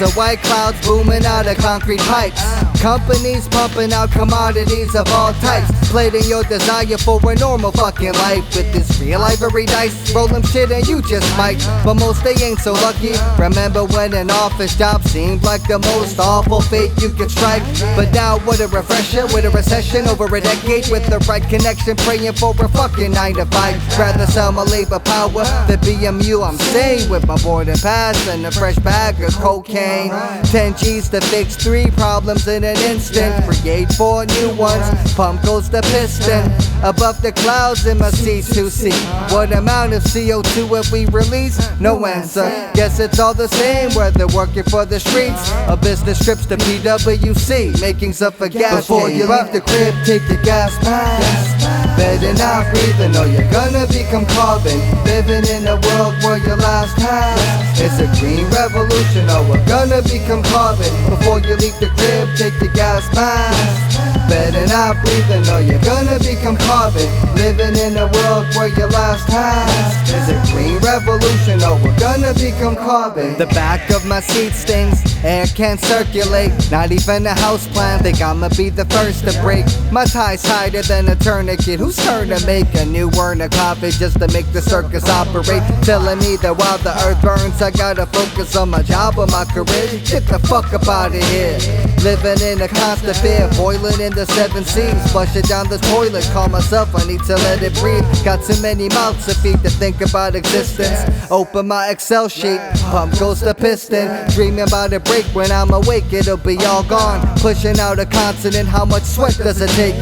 Clouds of white clouds booming out of concrete pipes. Companies pumping out commodities of all types, plating your desire for a normal fucking life with this real ivory dice. Roll them shit and you just might, but most they ain't so lucky. Remember when an office job seemed like the most awful fate you could strike? But now what a refresher, with a recession over a decade, with the right connection, praying for a fucking 9 to 5. Rather sell my labor power than BMU. I'm staying with my boarding pass and a fresh bag of cocaine. 10 G's to fix 3 problems in an instant, create 4 new ones, pump goes the piston. Above the clouds in my C2C, what amount of CO2 have we released? No answer, guess it's all the same whether working for the streets or business trips to PWC, making some for gas. Before you left the crib, take the gas mask. Better not breathing or you're gonna become carbon. Living in a world where your last task is a green revolution, or we're gonna become carbon. Before you leave the crib, take the gas mask. Better not breathing or you're gonna become carbon. Living in a world where your last task is a green revolution, or we're gonna become carbon. The back of my seat stings, air can't circulate. Not even a house plan, think I'ma be the first to break. My tie's tighter than a tourniquet. Who's turn to make a new urn of coffee just to make the circus operate? Telling me that while the earth burns, I gotta focus on my job or my career. Get the fuck up out of here. Living in a constant fear, boiling in the 7 seas. Flush it down the toilet, call myself, I need to let it breathe. Got too many mouths to feed to think about existence. Open my Excel sheet, pump goes the piston. Dreaming about a break, when I'm awake it'll be all gone. Pushing out a consonant, how much sweat does it take?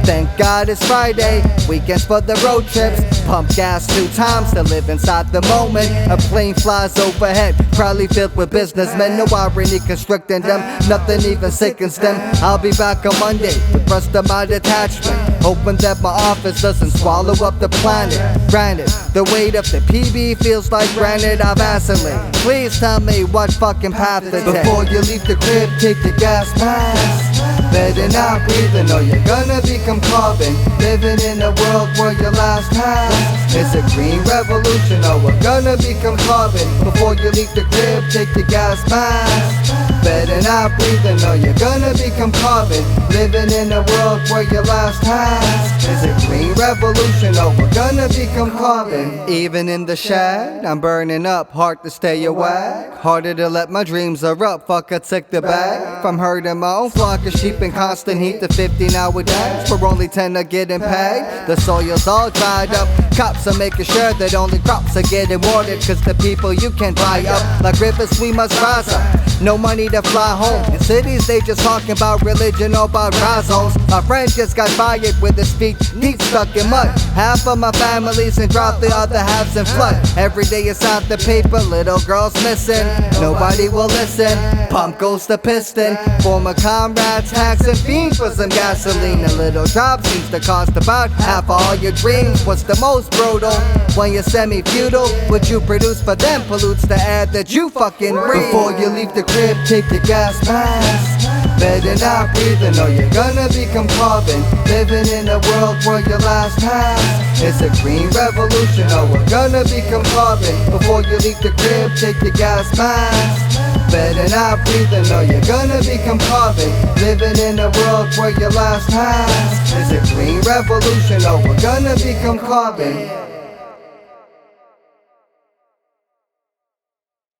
Thank God it's Friday, weekends for the road trips. Pump gas 2 times to live inside the moment. A plane flies overhead, probably filled with businessmen. No irony constricting them, nothing even sickens them. I'll be back on Monday with the rest of my detachment, hoping that my office doesn't swallow up the planet. Granted, the weight of the PB feels like granite. I vacillate, please tell me what fucking path to take. Before you leave the crib, take the gas mask. Better not breathing or you're gonna become carbon. Living in a world where your last task is a green revolution, or we're gonna become carbon. Before you leave the crib, take the gas mask. Better not breathing or you're gonna become carbon. Living in a world where your last task is a green revolution, or we're gonna become carbon. Even in the shed, I'm burning up, hard to stay awake. Harder to let my dreams erupt, fuck I take the bag. From herding my own flock of sheep in constant heat to 15 hour days, for only 10 are getting paid. The soil's all dried up, cops are making sure that only crops are getting watered. Cause the people you can't dry up, like rivers we must rise up. No money to fly home, in cities they just talking about religion or about rhizomes. My friend just got fired with his feet deep stuck in mud. Half of my family's and dropped, the other half's in flood. Every day it's out the paper, little girls missing, nobody will listen. Pump goes the piston, former comrades taxing fiends for some gasoline. A little drop seems to cost about half of all your dreams. What's the most brutal? When you're semi-feudal, what you produce for them pollutes the air that you fucking breathe. Before you leave the crib, take the gas mask. Better not breathing or you're gonna become carbon. Living in a world where your last task is a green revolution, or we're gonna become carbon. Before you leave the crib, take the gas mask. Better not breathing or you're gonna become carbon. Living in a world where your last task is a green revolution, or we're gonna become carbon.